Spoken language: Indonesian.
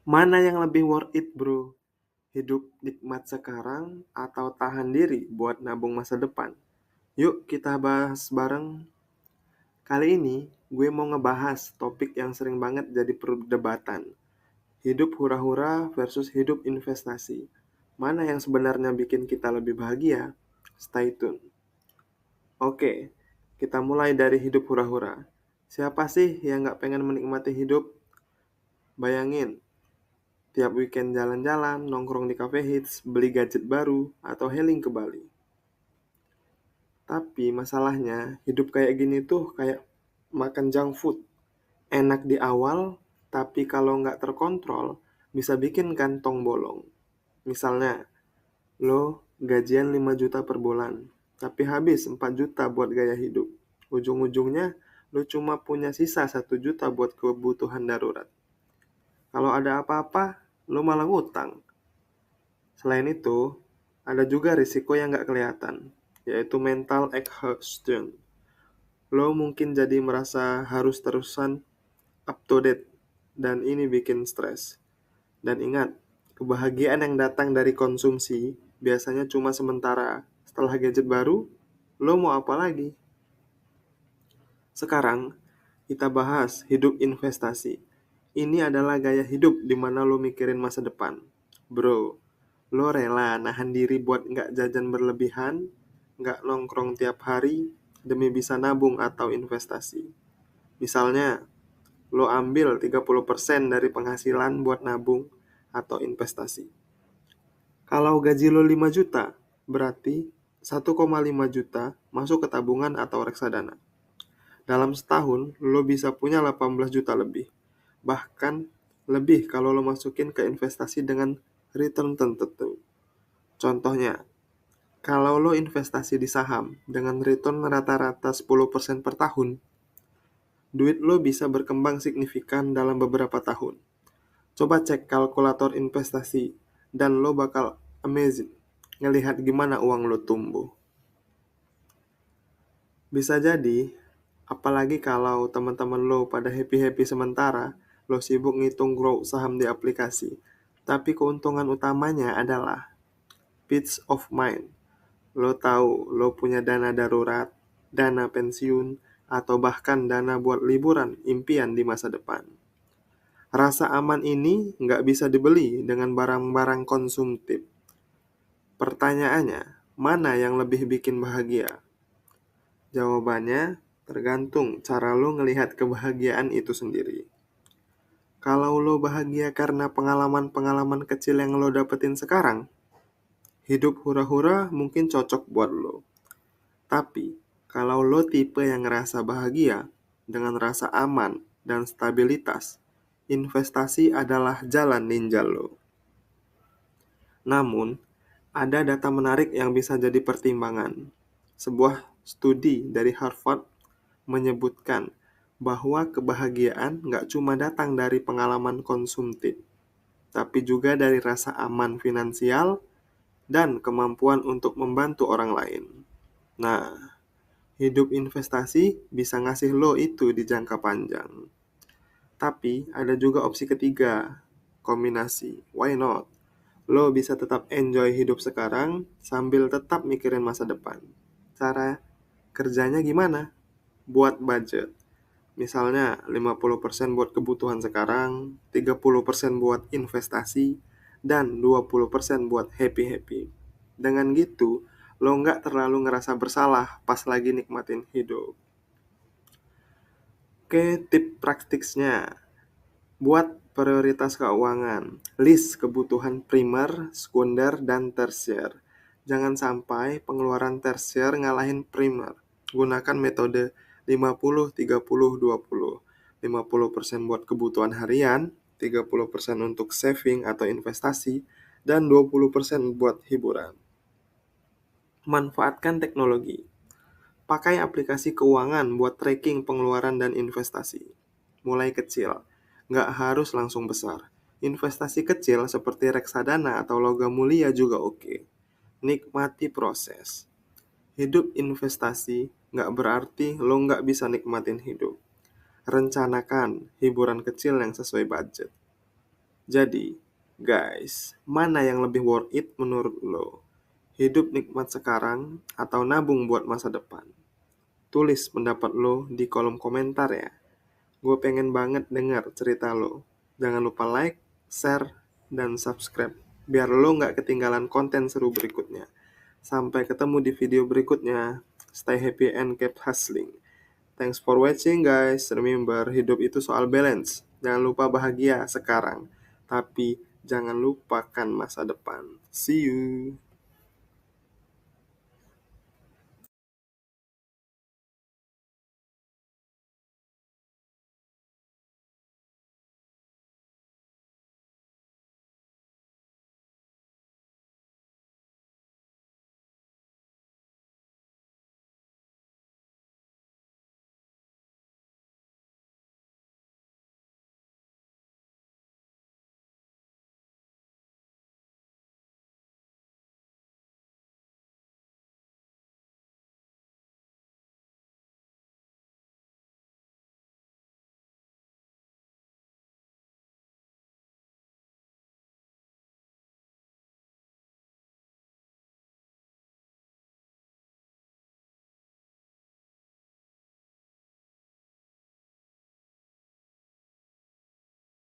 Mana yang lebih worth it, bro? Hidup nikmat sekarang atau tahan diri buat nabung masa depan? Yuk kita bahas bareng. Kali ini gue mau ngebahas topik yang sering banget jadi perdebatan. Hidup hura-hura versus hidup investasi. Mana yang sebenarnya bikin kita lebih bahagia? Stay tune. Oke, kita mulai dari hidup hura-hura. Siapa sih yang gak pengen menikmati hidup? Bayangin, tiap weekend jalan-jalan, nongkrong di cafe hits, beli gadget baru, atau healing ke Bali. Tapi masalahnya, hidup kayak gini tuh kayak makan junk food. Enak di awal, tapi kalau nggak terkontrol, bisa bikin kantong bolong. Misalnya, lo gajian 5 juta per bulan, tapi habis 4 juta buat gaya hidup. Ujung-ujungnya, lo cuma punya sisa 1 juta buat kebutuhan darurat. Kalau ada apa-apa, lo malah ngutang. Selain itu, ada juga risiko yang nggak kelihatan, yaitu mental exhaustion. Lo mungkin jadi merasa harus terusan up to date, dan ini bikin stres. Dan ingat, kebahagiaan yang datang dari konsumsi biasanya cuma sementara. Setelah gadget baru, lo mau apa lagi? Sekarang, kita bahas hidup investasi. Ini adalah gaya hidup di mana lo mikirin masa depan. Bro, lo rela nahan diri buat nggak jajan berlebihan, nggak nongkrong tiap hari, demi bisa nabung atau investasi. Misalnya, lo ambil 30% dari penghasilan buat nabung atau investasi. Kalau gaji lo 5 juta, berarti 1,5 juta masuk ke tabungan atau reksadana. Dalam setahun, lo bisa punya 18 juta lebih. Bahkan lebih kalau lo masukin ke investasi dengan return tertentu. Contohnya, kalau lo investasi di saham dengan return rata-rata 10% per tahun, duit lo bisa berkembang signifikan dalam beberapa tahun. Coba cek kalkulator investasi, dan lo bakal amazing ngelihat gimana uang lo tumbuh. Bisa jadi, apalagi kalau teman-teman lo pada happy-happy sementara, lo sibuk ngitung growth saham di aplikasi. Tapi keuntungan utamanya adalah peace of mind. Lo tahu lo punya dana darurat, dana pensiun, atau bahkan dana buat liburan impian di masa depan. Rasa aman ini nggak bisa dibeli dengan barang-barang konsumtif. Pertanyaannya, mana yang lebih bikin bahagia? Jawabannya tergantung cara lo ngelihat kebahagiaan itu sendiri. Kalau lo bahagia karena pengalaman-pengalaman kecil yang lo dapetin sekarang, hidup hura-hura mungkin cocok buat lo. Tapi, kalau lo tipe yang ngerasa bahagia dengan rasa aman dan stabilitas, investasi adalah jalan ninja lo. Namun, ada data menarik yang bisa jadi pertimbangan. Sebuah studi dari Harvard menyebutkan bahwa kebahagiaan nggak cuma datang dari pengalaman konsumtif, tapi juga dari rasa aman finansial dan kemampuan untuk membantu orang lain. Nah, hidup investasi bisa ngasih lo itu di jangka panjang. Tapi ada juga opsi ketiga, kombinasi. Why not? Lo bisa tetap enjoy hidup sekarang sambil tetap mikirin masa depan. Cara kerjanya gimana? Buat budget. Misalnya 50% buat kebutuhan sekarang, 30% buat investasi, dan 20% buat happy-happy. Dengan gitu, lo nggak terlalu ngerasa bersalah pas lagi nikmatin hidup. Oke, tip praktisnya. Buat prioritas keuangan. List kebutuhan primer, sekunder, dan tersier. Jangan sampai pengeluaran tersier ngalahin primer. Gunakan metode 50-30-20. 50% buat kebutuhan harian, 30% untuk saving atau investasi, dan 20% buat hiburan. Manfaatkan teknologi. Pakai aplikasi keuangan buat tracking pengeluaran dan investasi. Mulai kecil, nggak harus langsung besar. Investasi kecil seperti reksadana atau logam mulia juga oke. Nikmati proses. Hidup investasi nggak berarti lo nggak bisa nikmatin hidup. Rencanakan hiburan kecil yang sesuai budget. Jadi, guys, mana yang lebih worth it menurut lo? Hidup nikmat sekarang atau nabung buat masa depan? Tulis pendapat lo di kolom komentar ya. Gue pengen banget denger cerita lo. Jangan lupa like, share, dan subscribe. Biar lo nggak ketinggalan konten seru berikutnya. Sampai ketemu di video berikutnya. Stay happy and keep hustling. Thanks for watching guys. Remember, hidup itu soal balance. Jangan lupa bahagia sekarang. Tapi jangan lupakan masa depan. See you.